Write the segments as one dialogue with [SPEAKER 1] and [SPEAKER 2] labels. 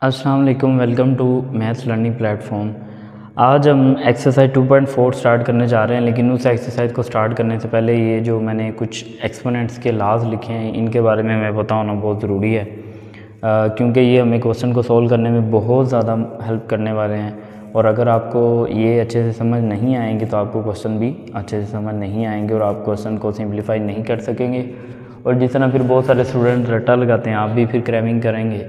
[SPEAKER 1] अस्सलाम वालेकुम, welcome to maths learning platform. आज हम एक्सरसाइज 2.4 स्टार्ट करने जा रहे हैं, लेकिन उस एक्सरसाइज को स्टार्ट करने से पहले ये जो मैंने कुछ एक्सपोनेंट्स के लाज लिखे हैं इनके बारे में मैं पता होना बहुत ज़रूरी है, क्योंकि ये हमें क्वेश्चन को सोल्व करने में बहुत ज़्यादा हेल्प करने वाले हैं। और अगर आपको ये अच्छे से समझ नहीं आएंगे तो आपको क्वेश्चन भी अच्छे से समझ नहीं आएंगे और आप क्वेश्चन को सिंप्लीफाई नहीं कर सकेंगे। और जिस तरह फिर बहुत सारे स्टूडेंट रट्टा लगाते हैं, आप भी फिर क्रैमिंग करेंगे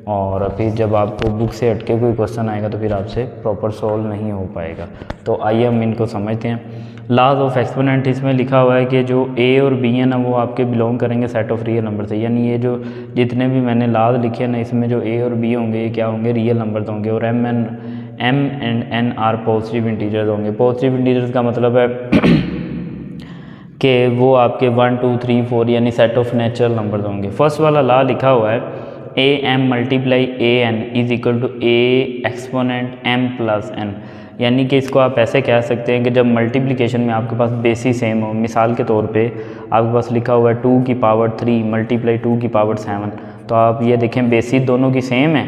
[SPEAKER 1] और फिर जब आपको बुक से हटके कोई क्वेश्चन आएगा तो फिर आपसे प्रॉपर सॉल्व नहीं हो पाएगा। तो आइए हम इनको समझते हैं। लाज ऑफ एक्सपोनेंट इसमें लिखा हुआ है कि जो ए और बी है ना वो आपके बिलोंग करेंगे सेट ऑफ रियल नंबर से, यानी ये जो जितने भी मैंने लाज लिखे हैं ना इसमें जो ए और बी होंगे ये क्या होंगे, रियल नंबर होंगे। और M and N are positive integers होंगे। पॉजिटिव इंटीजर्स का मतलब है कि वो आपके 1 2 3 4 यानी सेट ऑफ नेचुरल नंबर होंगे। फर्स्ट वाला ला लिखा हुआ है A M multiply A N is equal to A exponent M plus N, यानी कि इसको आप ऐसे कह सकते हैं कि जब मल्टीप्लिकेशन में आपके पास बेसिस सेम हो, मिसाल के तौर पे आपके पास लिखा हुआ है 2 की पावर 3 मल्टीप्लाई 2 की पावर 7, तो आप ये देखें बेसिस दोनों की सेम है।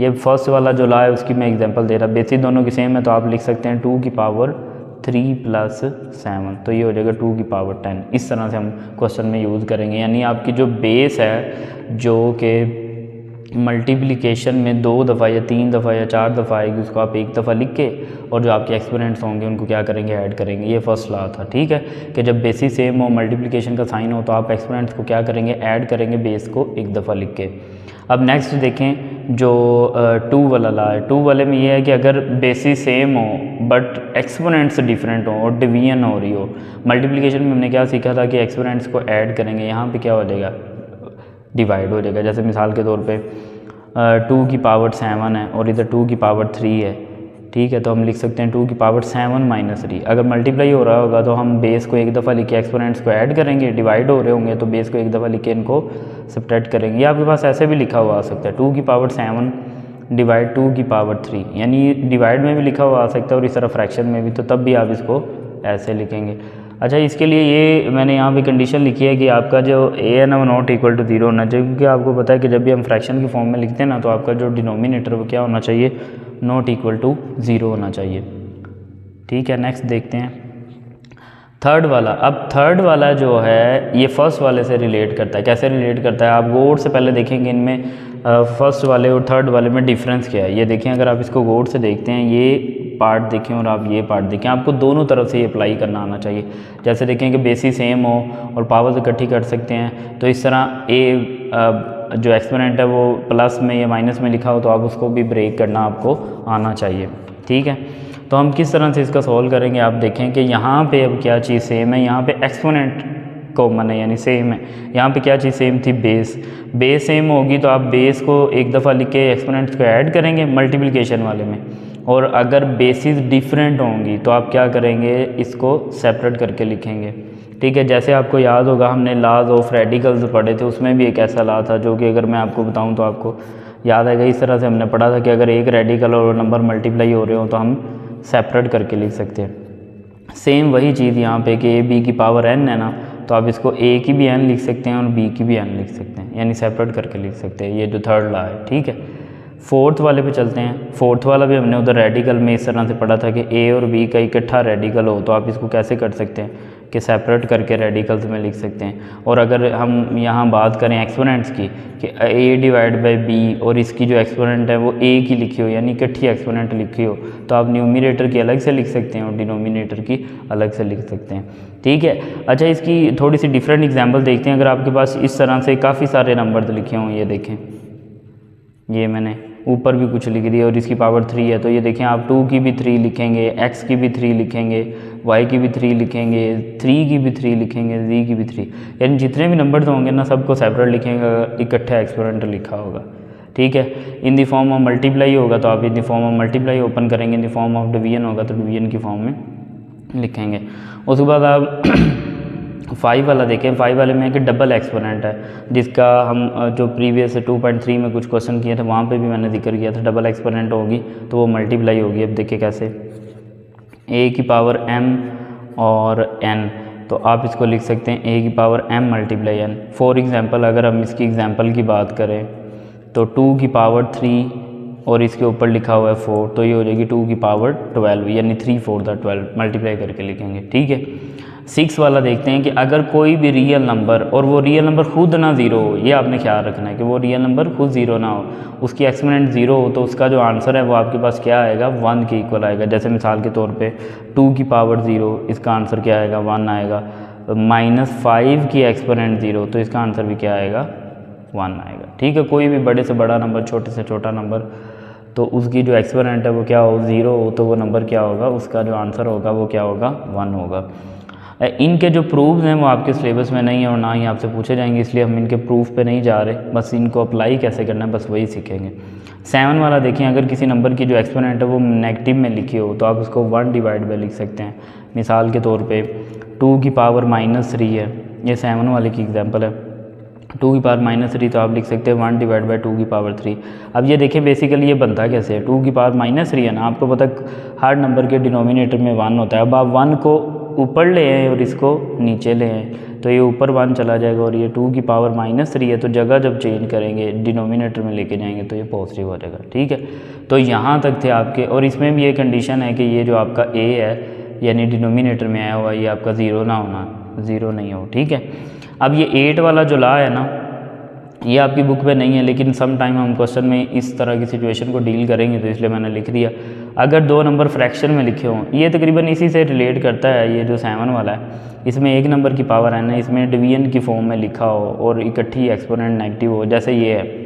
[SPEAKER 1] ये फर्स्ट वाला जो ला है उसकी मैं एग्जांपल दे रहा, बेसिस दोनों की सेम है तो आप लिख सकते हैं 2 की पावर 3 प्लस 7, तो ये हो जाएगा 2 की पावर 10। इस तरह से हम क्वेश्चन में यूज़ करेंगे, यानी आपकी जो बेस है जो कि मल्टीप्लिकेशन में 2 दफ़ा या 3 दफ़ा या 4 दफ़ा आएगी उसको आप एक दफ़ा लिख के और जो आपके एक्सपोनेंट्स होंगे उनको क्या करेंगे, ऐड करेंगे। ये फर्स्ट लॉ था, ठीक है, कि जब बेसिस सेम हो, मल्टीप्लिकेशन का साइन हो तो आप एक्सपोनेंट्स को क्या करेंगे, ऐड करेंगे बेस को एक दफ़ा लिख के। अब नेक्स्ट देखें जो 2 वाला लॉ है। 2 वाले में ये है कि अगर बेसिस सेम हो बट एक्सपोनेंट्स डिफरेंट हो और डिवीजन हो रही हो, मल्टीप्लिकेशन में हमने क्या सीखा था कि एक्सपोनेंट्स को ऐड करेंगे, यहाँ पे क्या हो जाएगा, डिवाइड हो जाएगा। जैसे मिसाल के तौर पे 2 की पावर 7 है और इधर 2 की पावर 3 है, ठीक है, तो हम लिख सकते हैं 2 की पावर 7 माइनस 3। अगर मल्टीप्लाई हो रहा होगा तो हम बेस को एक दफ़ा लिख के एक्सपोनेंट्स को ऐड करेंगे, डिवाइड हो रहे होंगे तो बेस को एक दफ़ा लिख के इनको सब्ट्रैक्ट करेंगे। या आपके पास ऐसे भी लिखा हुआ आ सकता है 2 की पावर 7 डिवाइड 2 की पावर 3, यानी डिवाइड में भी लिखा हुआ आ सकता है और इस तरह फ्रैक्शन में भी, तो तब भी आप इसको ऐसे लिखेंगे। अच्छा, इसके लिए ये मैंने यहाँ पे कंडीशन लिखी है कि आपका जो ए है ना वो नॉट इक्वल टू 0 होना चाहिए, क्योंकि आपको पता है कि जब भी हम फ्रैक्शन की फॉर्म में लिखते हैं ना तो आपका जो डिनोमिनेटर वो क्या होना चाहिए, नॉट इक्वल टू 0 होना चाहिए, ठीक है। नेक्स्ट देखते हैं थर्ड वाला। अब थर्ड वाला जो है ये फर्स्ट वाले से रिलेट करता है। कैसे रिलेट करता है, आप गौर से पहले देखेंगे इनमें फर्स्ट वाले और थर्ड वाले में डिफरेंस क्या है। ये देखें, अगर आप इसको गौर से देखते हैं, ये पार्ट देखें और आप ये पार्ट देखें, आपको दोनों तरफ से ये अप्लाई करना आना चाहिए। जैसे देखें कि बेसिस सेम हो और पावर्स इकट्ठी कर सकते हैं, तो इस तरह ए जो एक्सपोनेंट है वो प्लस में या माइनस में लिखा हो तो आप उसको भी ब्रेक करना आपको आना चाहिए, ठीक है। तो हम किस तरह से इसका सॉल्व करेंगे, आप देखें कि यहाँ पे अब क्या चीज़ सेम है, यहाँ पे एक्सपोनेंट कॉमन है यानी सेम है। यहाँ पे क्या चीज़ सेम थी, बेस सेम होगी तो आप बेस को एक दफ़ा लिख के एक्सपोनेंट्स को ऐड करेंगे मल्टीप्लिकेशन वाले में, और अगर बेसिस डिफरेंट होंगी तो आप क्या करेंगे, इसको सेपरेट करके लिखेंगे, ठीक है। जैसे आपको याद होगा हमने लाज ऑफ रेडिकल्स पढ़े थे, उसमें भी एक ऐसा ला था जो कि अगर मैं आपको बताऊं तो आपको याद आएगा। इस तरह से हमने पढ़ा था कि अगर एक रेडिकल और नंबर मल्टीप्लाई हो रहे हो तो हम सेपरेट करके लिख सकते हैं। सेम वही चीज़ यहाँ पे कि ए बी की पावर n है ना, तो आप इसको a की भी n लिख सकते हैं और b की भी n लिख सकते हैं, यानी सेपरेट करके लिख सकते हैं। ये जो थर्ड ला है, ठीक है। फोर्थ वाले पे चलते हैं। फोर्थ वाला भी हमने उधर रेडिकल में इस तरह से पढ़ा था कि a और b का इकट्ठा रेडिकल हो तो आप इसको कैसे कर सकते हैं कि सेपरेट करके रेडिकल्स में लिख सकते हैं। और अगर हम यहाँ बात करें एक्सपोनेंट्स की कि a डिवाइड बाई b और इसकी जो एक्सपोनेंट है वो a की लिखी हो यानी इकट्ठी एक्सपोनेंट लिखी हो, तो आप न्यूमिनेटर की अलग से लिख सकते हैं और डिनोमिनेटर की अलग से लिख सकते हैं, ठीक है। अच्छा, इसकी थोड़ी सी डिफरेंट एग्जांपल देखते हैं। अगर आपके पास इस तरह से काफ़ी सारे नंबर लिखे हों, ये देखें, ये मैंने ऊपर भी कुछ लिख दिया और इसकी पावर 3 है, तो ये देखें आप 2 की भी 3 लिखेंगे, x की भी 3 लिखेंगे, y की भी 3 लिखेंगे, 3 की भी 3 लिखेंगे, z की भी 3, यानी जितने भी नंबर्स होंगे ना सबको सेपरेट लिखेंगे, इकट्ठा एक्सपोनेंट लिखा होगा, ठीक है। In the form of multiply होगा तो आप in the form of multiply open करेंगे, in the form of division होगा तो डिवीजन की फॉर्म में लिखेंगे। उसके बाद आप 5 वाला देखें। 5 वाले में है कि डबल एक्सपोनेंट है, जिसका हम जो प्रीवियस 2.3 में कुछ क्वेश्चन किए थे वहाँ पे भी मैंने जिक्र किया था। डबल एक्सपोनेंट होगी तो वो मल्टीप्लाई होगी। अब देखिए कैसे, a की पावर m और n, तो आप इसको लिख सकते हैं a की power m multiply n। For example अगर हम इसकी एग्ज़ाम्पल की बात करें तो 2 की पावर 3 और इसके ऊपर लिखा हुआ है 4, तो ये हो जाएगी 2 की पावर 12, यानी 3/4 मल्टीप्लाई करके लिखेंगे। ठीक है। 6 वाला देखते हैं कि अगर कोई भी रियल नंबर, और वो रियल नंबर खुद ना ज़ीरो हो, ये आपने ख्याल रखना है कि वो रियल नंबर खुद ज़ीरो ना हो, उसकी एक्सपोनेंट ज़ीरो हो, तो उसका जो आंसर है वो आपके पास क्या आएगा, 1 के इक्वल आएगा। जैसे मिसाल के तौर पे 2 की पावर 0, इसका आंसर क्या आएगा, 1 आएगा। -5 की एक्सपोनेंट 0, तो इसका आंसर भी क्या आएगा, 1 आएगा। ठीक है। कोई भी बड़े से बड़ा नंबर, छोटे से छोटा नंबर, तो उसकी जो एक्सपोनेंट है वो क्या हो, 0 हो, तो वो नंबर क्या होगा, उसका जो आंसर होगा वो क्या होगा, 1 होगा। इनके जो प्रूफ्स हैं वो आपके सिलेबस में नहीं है और ना ही आपसे पूछे जाएंगे, इसलिए हम इनके प्रूफ पे नहीं जा रहे, बस इनको अप्लाई कैसे करना है बस वही सीखेंगे। 7 वाला देखें, अगर किसी नंबर की जो एक्सपोनेंट है वो नेगेटिव में लिखी हो तो आप उसको 1 डिवाइड बाय लिख सकते हैं। मिसाल के तौर पे 2 की पावर -3 है, ये 7 वाले की एग्जांपल है। 2 की पावर -3, तो आप लिख सकते हैं 1 डिवाइड बाई 2 की पावर 3। अब ये देखें बेसिकली ये बनता कैसे है, 2 की पावर -3 है ना, आपको पता हर नंबर के डिनोमिनेटर में 1 होता है। अब आप 1 को ऊपर ले आए और इसको नीचे ले आए, तो ये ऊपर 1 चला जाएगा, और ये 2 की पावर -3 है, तो जगह जब चेंज करेंगे डिनोमिनेटर में लेके जाएंगे तो ये पॉजिटिव हो जाएगा। ठीक है। तो यहाँ तक थे आपके, और इसमें भी ये कंडीशन है कि ये जो आपका a है यानी डिनोमिनेटर में आया हुआ, ये आपका 0 ना होना, 0 नहीं हो। ठीक है। अब ये 8 वाला जो ला है ना, ये आपकी बुक में नहीं है, लेकिन सम टाइम हम क्वेश्चन में इस तरह की सिचुएशन को डील करेंगे, तो इसलिए मैंने लिख दिया। अगर 2 नंबर फ्रैक्शन में लिखे हों, ये तकरीबन इसी से रिलेट करता है, ये जो 7 वाला है, इसमें एक नंबर की पावर n है, इसमें डिवीजन की फॉर्म में लिखा हो और इकट्ठी एक्सपोनेंट नेगेटिव हो, जैसे ये है,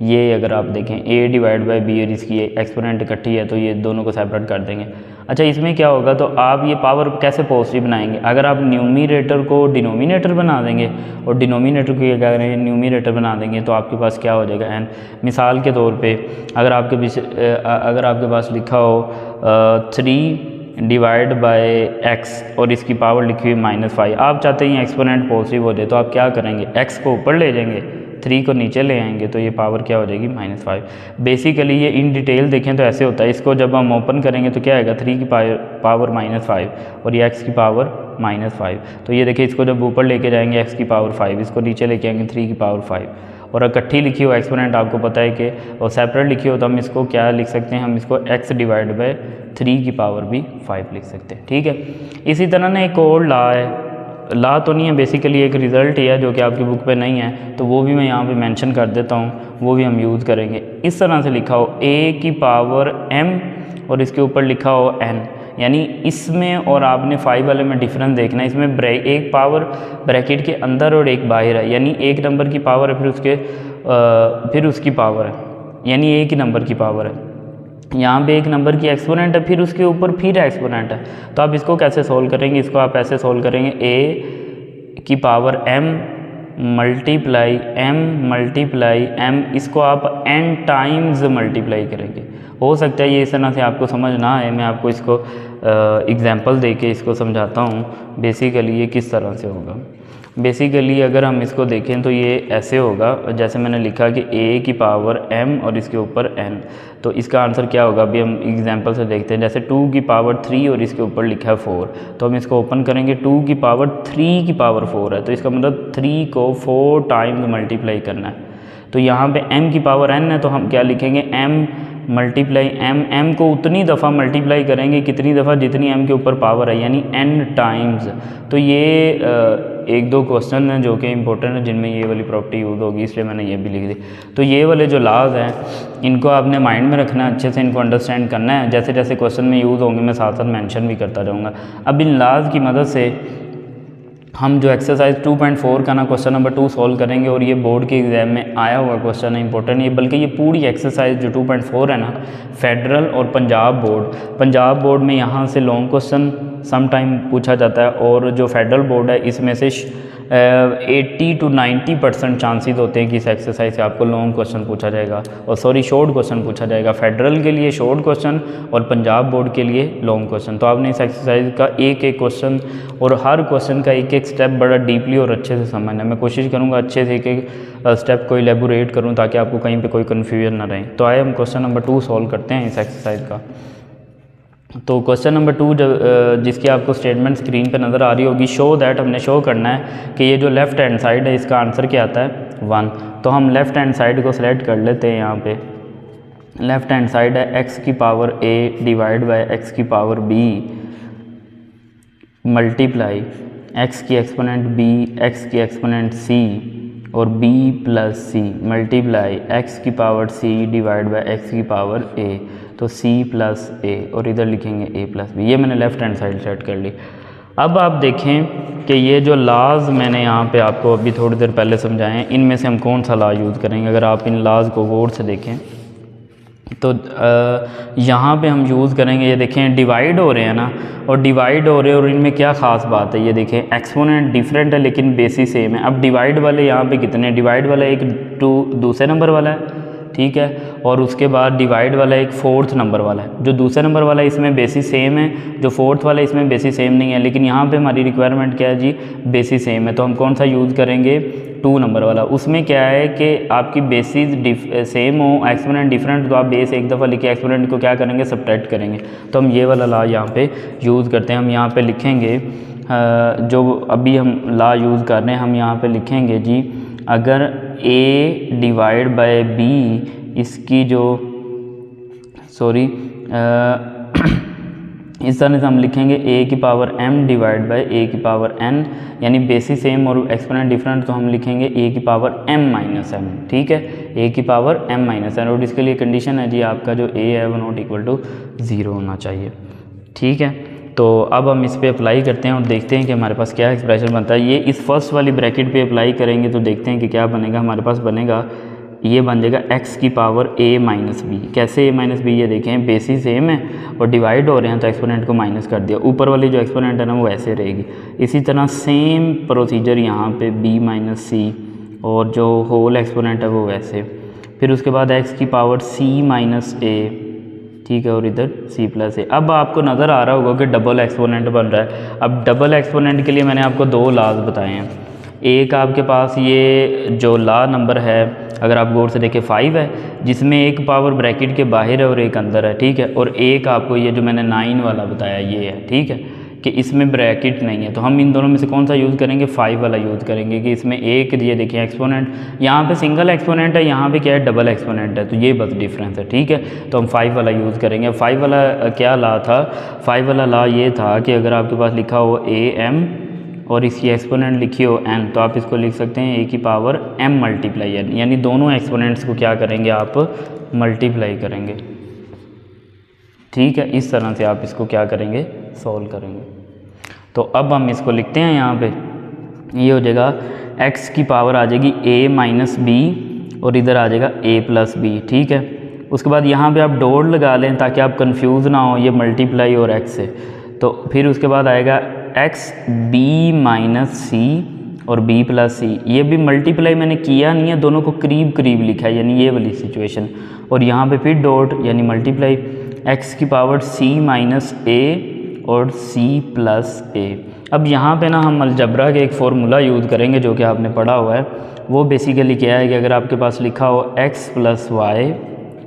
[SPEAKER 1] ये अगर आप देखें a डिवाइड बाई b और इसकी एक्सपोनेंट इकट्ठी है, तो ये दोनों को सेपरेट कर देंगे। अच्छा, इसमें क्या होगा, तो आप ये पावर कैसे पॉजिटिव बनाएंगे, अगर आप न्यूमरेटर को डिनोमिनेटर बना देंगे और डिनोमिनेटर को क्या करेंगे, न्यूमरेटर बना देंगे, तो आपके पास क्या हो जाएगा, n। मिसाल के तौर पे अगर आपके पास लिखा हो 3 डिवाइड बाय x और इसकी पावर लिखी हुई -5, आप चाहते हैं एक्सपोनेंट पॉजिटिव हो जाए, तो आप क्या करेंगे, x को ऊपर ले जाएंगे, 3 को नीचे ले आएंगे, तो ये पावर क्या हो जाएगी, -5। बेसिकली ये इन डिटेल देखें तो ऐसे होता है, इसको जब हम ओपन करेंगे तो क्या आएगा, 3 की पावर -5 और ये x की पावर -5। तो ये देखिए, इसको जब ऊपर लेके जाएंगे x की पावर 5, इसको नीचे लेके आएंगे 3 की पावर 5, और इकट्ठी लिखी हो एक्सपोनेंट आपको पता है कि, और सेपरेट लिखी हो तो हम इसको क्या लिख सकते हैं, हम इसको x डिवाइड बाय 3 की पावर भी 5 लिख सकते हैं। ठीक है। इसी तरह ना एक और ला है, ला तो नहीं है, बेसिकली एक रिज़ल्ट ही है जो कि आपकी बुक पे नहीं है, तो वो भी मैं यहाँ पे मेंशन कर देता हूँ, वो भी हम यूज़ करेंगे। इस तरह से लिखा हो a की पावर m और इसके ऊपर लिखा हो n, यानी इसमें और आपने 5 वाले में डिफरेंस देखना है, इसमें एक पावर ब्रैकेट के अंदर और एक बाहर है, यानी एक नंबर की पावर है फिर उसकी पावर है, यानी एक ही नंबर की पावर है। यहाँ पे एक नंबर की एक्सपोनेंट है, फिर उसके ऊपर फिर एक्सपोनेंट है, तो आप इसको कैसे सोल्व करेंगे, इसको आप ऐसे सोल्व करेंगे, a की पावर m मल्टीप्लाई m, इसको आप n टाइम्स मल्टीप्लाई करेंगे। हो सकता है ये इस तरह से आपको समझ ना आए, मैं आपको इसको एग्जांपल देके इसको समझाता हूँ बेसिकली ये किस तरह से होगा। बेसिकली अगर हम इसको देखें तो ये ऐसे होगा, जैसे मैंने लिखा कि a की पावर m और इसके ऊपर n, तो इसका आंसर क्या होगा, अभी हम एग्जांपल से देखते हैं। जैसे 2 की पावर 3 और इसके ऊपर लिखा है 4, तो हम इसको ओपन करेंगे, 2 की पावर 3 की पावर 4 है, तो इसका मतलब 3 को 4 टाइम्स मल्टीप्लाई करना है। तो यहाँ पे m की पावर n है, तो हम क्या लिखेंगे, m मल्टीप्लाई m को उतनी दफ़ा मल्टीप्लाई करेंगे कितनी दफ़ा जितनी m के ऊपर पावर है, यानी n टाइम्स। तो ये एक दो क्वेश्चन हैं जो कि इंपॉर्टेंट है जिनमें ये वाली प्रॉपर्टी यूज़ होगी, इसलिए मैंने ये भी लिख दी। तो ये वाले जो लॉज हैं इनको आपने माइंड में रखना है, अच्छे से इनको अंडरस्टैंड करना है, जैसे जैसे क्वेश्चन में यूज़ होंगे मैं साथ साथ मेंशन भी करता जाऊँगा। अब इन लॉज की मदद से हम जो एक्सरसाइज 2.4 का ना क्वेश्चन नंबर 2 सॉल्व करेंगे, और ये बोर्ड के एग्जाम में आया हुआ क्वेश्चन है, इंपॉर्टेंट ये, बल्कि ये पूरी एक्सरसाइज जो 2.4 है ना, फेडरल और पंजाब बोर्ड में यहाँ से लॉन्ग क्वेश्चन सम टाइम पूछा जाता है, और जो फेडरल बोर्ड है इसमें से 80 to 90% चांसेस होते हैं कि इस एक्सरसाइज से आपको लॉन्ग क्वेश्चन पूछा जाएगा, और शॉर्ट क्वेश्चन पूछा जाएगा। फेडरल के लिए शॉर्ट क्वेश्चन और पंजाब बोर्ड के लिए लॉन्ग क्वेश्चन। तो आपने इस एक्सरसाइज का एक एक क्वेश्चन और हर क्वेश्चन का एक एक स्टेप बड़ा डीपली और अच्छे से समझना है। मैं कोशिश करूँगा अच्छे से एक एक स्टेप को इलेबोरेट करूँ ताकि आपको कहीं पर कोई कन्फ्यूजन ना रहे। तो आए हम क्वेश्चन नंबर 2 सॉल्व करते हैं इस एक्सरसाइज का। तो क्वेश्चन नंबर 2 जिसकी आपको स्टेटमेंट स्क्रीन पे नज़र आ रही होगी, शो दैट, हमने शो करना है कि ये जो लेफ़्ट हैंड साइड है इसका आंसर क्या आता है 1। तो हम लेफ़्ट हैंड साइड को सिलेक्ट कर लेते हैं यहाँ पे, लेफ़्ट हैंड साइड है एक्स की power a divide by x की पावर b मल्टीप्लाई एक्स की एक्सपोनेंट b, एक्स की एक्सपोनेंट c और b plus C multiply x की power c divide by x की पावर a, तो c प्लस a और इधर लिखेंगे a प्लस b। ये मैंने लेफ़्ट हैंड साइड सेट कर ली। अब आप देखें कि ये जो लॉज मैंने यहाँ पे आपको अभी थोड़ी देर पहले समझाए हैं, इनमें से हम कौन सा लॉ यूज़ करेंगे। अगर आप इन लॉज को गौर से देखें तो यहाँ पे हम यूज़ करेंगे, ये देखें डिवाइड हो रहे हैं ना, और डिवाइड हो रहे हैं और इनमें क्या ख़ास बात है, ये देखें एक्सपोनेंट डिफरेंट है लेकिन बेसिस सेम है। अब डिवाइड वाले यहाँ पे कितने, डिवाइड वाला एक दूसरे नंबर वाला है, ठीक है, और उसके बाद डिवाइड वाला एक फोर्थ नंबर वाला है। जो दूसरे नंबर वाला है इसमें बेसिस सेम है, जो फोर्थ वाला है इसमें बेसिस सेम नहीं है, लेकिन यहाँ पे हमारी रिक्वायरमेंट क्या है जी, बेसिस सेम है। तो हम कौन सा यूज़ करेंगे, 2 नंबर वाला। उसमें क्या है कि आपकी बेसिस सेम हो, एक्सपोनेंट डिफरेंट, तो आप बेस एक दफ़ा लिखे, एक्सपोनेंट को क्या करेंगे, सब्ट्रैक्ट करेंगे। तो हम ये वाला लॉ यहाँ पे यूज़ करते हैं। हम यहाँ पे लिखेंगे जो अभी हम लॉ यूज़ कर रहे हैं, हम यहाँ पे लिखेंगे जी, अगर a डिवाइड बाय b इसकी जो इस तरह से हम लिखेंगे a की power m divide by a की पावर n, यानी बेसिस सेम और एक्सपोनेंट डिफरेंट, तो हम लिखेंगे a की पावर m माइनस m, ठीक है, a की पावर m माइनस n। और इसके लिए कंडीशन है जी आपका जो a है वो नॉट इक्वल टू 0 होना चाहिए, ठीक है। तो अब हम इस पे अप्लाई करते हैं और देखते हैं कि हमारे पास क्या एक्सप्रेशन बनता है। ये इस फर्स्ट वाली ब्रैकेट पे अप्लाई करेंगे तो देखते हैं कि क्या बनेगा। हमारे पास बनेगा, ये बन जाएगा x की पावर a माइनस बी। कैसे a माइनस बी, ये देखें बेसिस सेम है और डिवाइड हो रहे हैं तो एक्सपोनेंट को माइनस कर दिया, ऊपर वाली जो एक्सपोनेंट है ना वो ऐसे रहेगी। इसी तरह सेम प्रोसीजर यहाँ पे b माइनस सी और जो होल एक्सपोनेंट है वो वैसे, फिर उसके बाद x की पावर c माइनस a, ठीक है, और इधर c प्लस ए। अब आपको नज़र आ रहा होगा कि डबल एक्सपोनेंट बन रहा है। अब डबल एक्सपोनेंट के लिए मैंने आपको 2 लॉज बताए हैं। एक आपके पास ये जो लॉ नंबर है, अगर आप गौर से देखें 5 है, जिसमें एक पावर ब्रैकेट के बाहर है और एक अंदर है, ठीक है, और एक आपको ये जो मैंने 9 वाला बताया ये है, ठीक है, कि इसमें ब्रैकेट नहीं है। तो हम इन दोनों में से कौन सा यूज़ करेंगे, 5 वाला यूज़ करेंगे कि इसमें एक ये देखिए एक्सपोनेंट, यहाँ पे सिंगल एक्सपोनेंट है, यहाँ पे क्या है, डबल एक्सपोनेंट है, तो ये बस डिफरेंस है, ठीक है। तो हम 5 वाला यूज़ करेंगे। 5 वाला क्या लॉ था, 5 वाला लॉ ये था कि अगर आपके पास लिखा हो am और इसकी एक्सपोनेंट लिखी हो n, तो आप इसको लिख सकते हैं a की पावर m मल्टीप्लाई n, यानी दोनों एक्सपोनेंट्स को क्या करेंगे, आप मल्टीप्लाई करेंगे, ठीक है। इस तरह से आप इसको क्या करेंगे, सॉल्व करेंगे। तो अब हम इसको लिखते हैं, यहाँ पे ये हो जाएगा x की पावर आ जाएगी a माइनस बी और इधर आ जाएगा a प्लस बी, ठीक है। उसके बाद यहाँ पे आप डॉट लगा लें ताकि आप कंफ्यूज ना हो, ये मल्टीप्लाई और x से। तो फिर उसके बाद आएगा x b माइनस सी और b प्लस सी। ये भी मल्टीप्लाई मैंने किया नहीं है, दोनों को करीब करीब लिखा है, यानी ये वाली सिचुएशन। और यहाँ पे फिर डॉट यानी मल्टीप्लाई x की पावर c माइनस a और c प्लस a। अब यहाँ पे ना हम अलजबरा के एक फार्मूला यूज़ करेंगे जो कि आपने पढ़ा हुआ है। वो बेसिकली क्या है कि अगर आपके पास लिखा हो x plus Y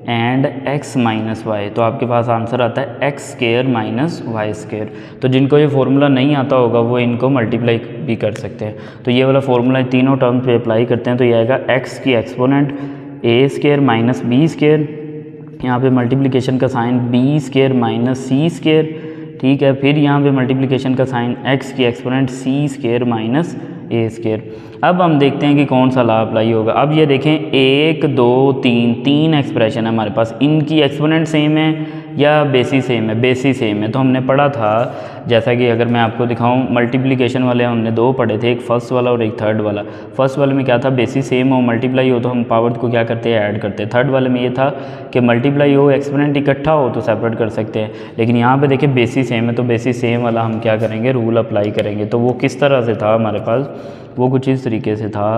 [SPEAKER 1] and x minus Y, तो आपके पास आंसर आता है x square minus Y square. तो जिनको ये फार्मूला नहीं आता होगा वो इनको मल्टीप्लाई भी कर सकते हैं। तो ये वाला फार्मूला तीनों टर्म पे अप्लाई करते हैं तो ये आएगा x की exponent a square minus b square, यहाँ पे मल्टीप्लिकेशन का sign b square minus c square, ठीक है। फिर यहाँ पे मल्टीप्लिकेशन का साइन x की exponent c square minus a square. अब हम देखते हैं कि कौन सा लॉ अप्लाई होगा। अब ये देखें 1 2 3 एक्सप्रेशन है हमारे पास, इनकी एक्सपोनेंट सेम है या बेसिस सेम है, बेसिस सेम है। तो हमने पढ़ा था, जैसा कि अगर मैं आपको दिखाऊं, मल्टीप्लिकेशन वाले हमने 2 पढ़े थे, एक फर्स्ट वाला और एक थर्ड वाला। फर्स्ट वाले में क्या था, बेसिस सेम हो मल्टीप्लाई हो तो हम पावर को क्या करते हैं, ऐड करते हैं। थर्ड वाले में ये था कि मल्टीप्लाई हो एक्सपोनेंट इकट्ठा हो तो सेपरेट कर सकते हैं। लेकिन यहाँ पे देखिए बेसिस सेम है तो बेसिस सेम वाला हम क्या करेंगे, रूल अप्लाई करेंगे। तो वो किस तरह से था हमारे पास, वो कुछ इस तरीके से था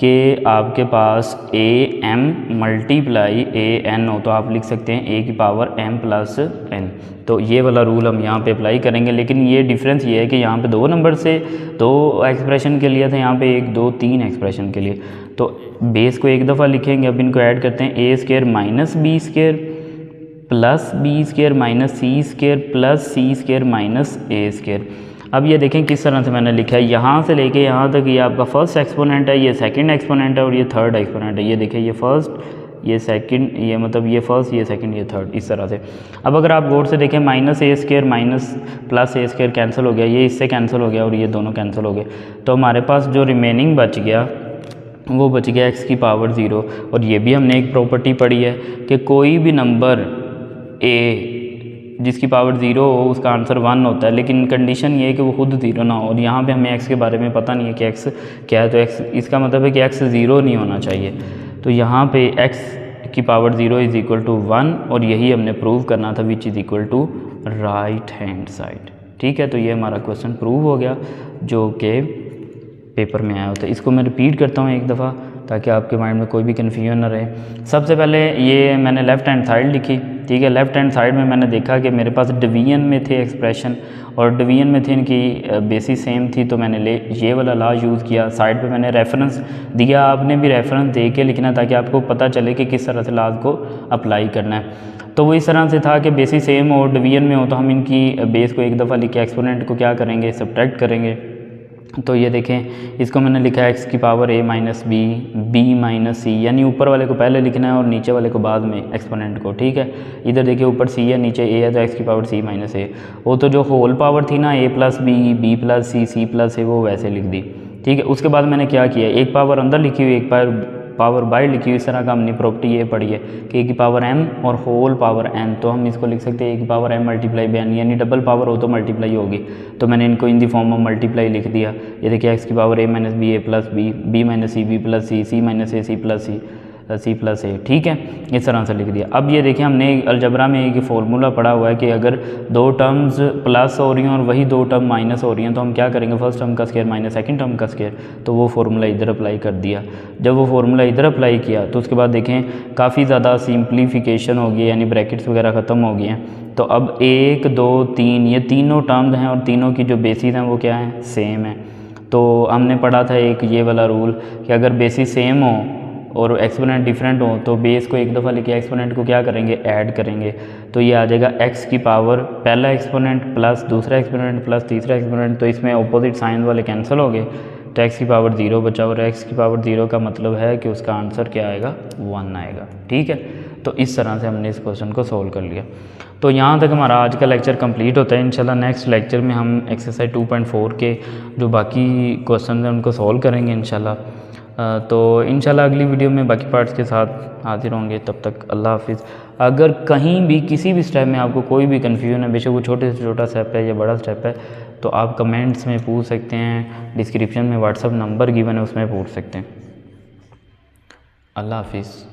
[SPEAKER 1] कि आपके पास a m multiply a n हो तो आप लिख सकते हैं a की पावर m प्लस n। तो ये वाला रूल हम यहाँ पे अप्लाई करेंगे। लेकिन ये डिफरेंस ये है कि यहाँ पे 2 नंबर से 2 एक्सप्रेशन के लिए था, यहाँ पे 1 2 3 एक्सप्रेशन के लिए। तो बेस को एक दफ़ा लिखेंगे, अब इनको ऐड करते हैं, a square minus B square plus B square minus C square plus C square minus a square. अब ये देखें किस तरह से मैंने लिखा है, यहाँ से लेके यहाँ तक ये आपका फर्स्ट एक्सपोनेंट है, ये सेकंड एक्सपोनेंट है और ये थर्ड एक्सपोनेंट है। ये देखें ये फर्स्ट, ये सेकंड, ये मतलब ये फर्स्ट, ये सेकंड, ये थर्ड, इस तरह से। अब अगर आप गौर से देखें माइनस ए स्क्वायर माइनस प्लस ए स्क्वायर कैंसिल हो गया, ये इससे कैंसिल हो गया और ये दोनों कैंसिल हो गए, तो हमारे पास जो रिमेनिंग बच गया वो बच गया x की पावर 0। और ये भी हमने एक प्रॉपर्टी पढ़ी है कि कोई भी नंबर a जिसकी पावर 0 हो उसका आंसर 1 होता है, लेकिन कंडीशन ये है कि वो खुद 0 ना हो। और यहाँ पे हमें x के बारे में पता नहीं है कि x क्या है, तो x इसका मतलब है कि x 0 नहीं होना चाहिए। तो यहाँ पे x की पावर 0 इज़ इक्वल टू 1 और यही हमने प्रूव करना था, which is equal to right hand side. ठीक है, तो ये हमारा क्वेश्चन प्रूव हो गया जो कि पेपर में आया होता है। इसको मैं रिपीट करता हूँ एक दफ़ा ताकि आपके माइंड में कोई भी कन्फ्यूजन ना रहे। सबसे पहले ये मैंने लेफ़्ट हैंड साइड लिखी, ठीक है। लेफ़्ट हैंड साइड में मैंने देखा कि मेरे पास डिवीजन में थे एक्सप्रेशन और डिवीजन में थे इनकी बेसिस सेम थी, तो मैंने ये वाला लॉ यूज़ किया। साइड पे मैंने रेफरेंस दिया, आपने भी रेफरेंस दे के लिखना ताकि आपको पता चले कि किस तरह से लॉ को अप्लाई करना है। तो वो इस तरह से था कि बेसिस सेम हो, डिवीजन में हो, तो हम इनकी बेस को एक दफ़ा लिख के एक्सपोनेंट को क्या करेंगे, सब्ट्रैक्ट करेंगे। तो ये देखें, इसको मैंने लिखा है x की power a minus B, b minus C, यानी ऊपर वाले को पहले लिखना है और नीचे वाले को बाद में एक्सपोनेंट को। ठीक है, इधर देखिए ऊपर c है नीचे a है, तो x की पावर c माइनस a। वो तो जो होल पावर थी ना a plus B, b plus C, c plus a, वो वैसे लिख दी। ठीक है, उसके बाद मैंने क्या किया, एक पावर अंदर लिखी हुई, एक पावर बाहर लिखी हुई। इस तरह का हमने प्रॉपर्टी ये पढ़ी है कि a की पावर m और होल पावर n, तो हम इसको लिख सकते हैं a की power m multiply by n, यानी डबल पावर हो तो मल्टीप्लाई होगी। तो मैंने इनको इन दी फॉर्म में मल्टीप्लाई लिख दिया। ये देखिए x की power a minus B, a plus B, b minus C, b plus C, c minus a, c plus a। ठीक है, इस तरह से लिख दिया। अब ये देखिए, हमने अलजबरा में एक फार्मूला पढ़ा हुआ है कि अगर दो टर्म्स प्लस हो रही हैं और वही दो टर्म माइनस हो रही हैं तो हम क्या करेंगे, फर्स्ट टर्म का स्क्वायर माइनस सेकंड टर्म का स्क्वायर। तो वो फार्मूला इधर अप्लाई कर दिया। जब वो फार्मूला इधर अप्लाई किया तो उसके बाद देखें काफ़ी ज़्यादा सिंप्लीफिकेशन हो गई, यानी ब्रैकेट्स वगैरह ख़त्म हो गए हैं। तो अब 1 2 3 ये तीनों टर्म्स हैं और तीनों की जो बेसिस हैं वो क्या हैं, सेम है। तो हमने पढ़ा था एक ये वाला रूल कि अगर बेसिस सेम हो और एक्सपोनेंट डिफरेंट हो तो बेस को एक दफ़ा लेके एक्सपोनेंट को क्या करेंगे, ऐड करेंगे। तो ये आ जाएगा x की पावर पहला एक्सपोनेंट प्लस दूसरा एक्सपोनेंट प्लस तीसरा एक्सपोनेंट, तो इसमें अपोजिट साइन वाले कैंसिल हो गए, तो x की पावर 0 बचा और x की पावर 0 का मतलब है कि उसका आंसर क्या आएगा, 1 आएगा। ठीक है, तो इस तरह से हमने इस क्वेश्चन को सॉल्व कर लिया। तो यहाँ तक हमारा आज का लेक्चर कंप्लीट होता है। इंशाल्लाह नेक्स्ट लेक्चर में हम एक्सरसाइज 2.4 के जो बाकी क्वेश्चन हैं उनको सॉल्व करेंगे इंशाल्लाह। तो इंशाल्लाह अगली वीडियो में बाकी पार्ट्स के साथ हाजिर होंगे। तब तक अल्लाह हाफिज़। अगर कहीं भी किसी भी स्टेप में आपको कोई भी कन्फ्यूजन है, बेशक वो छोटे से छोटा स्टेप है या बड़ा स्टेप है, तो आप कमेंट्स में पूछ सकते हैं, डिस्क्रिप्शन में व्हाट्सअप नंबर गिवन है उसमें पूछ सकते हैं। अल्लाह हाफिज़।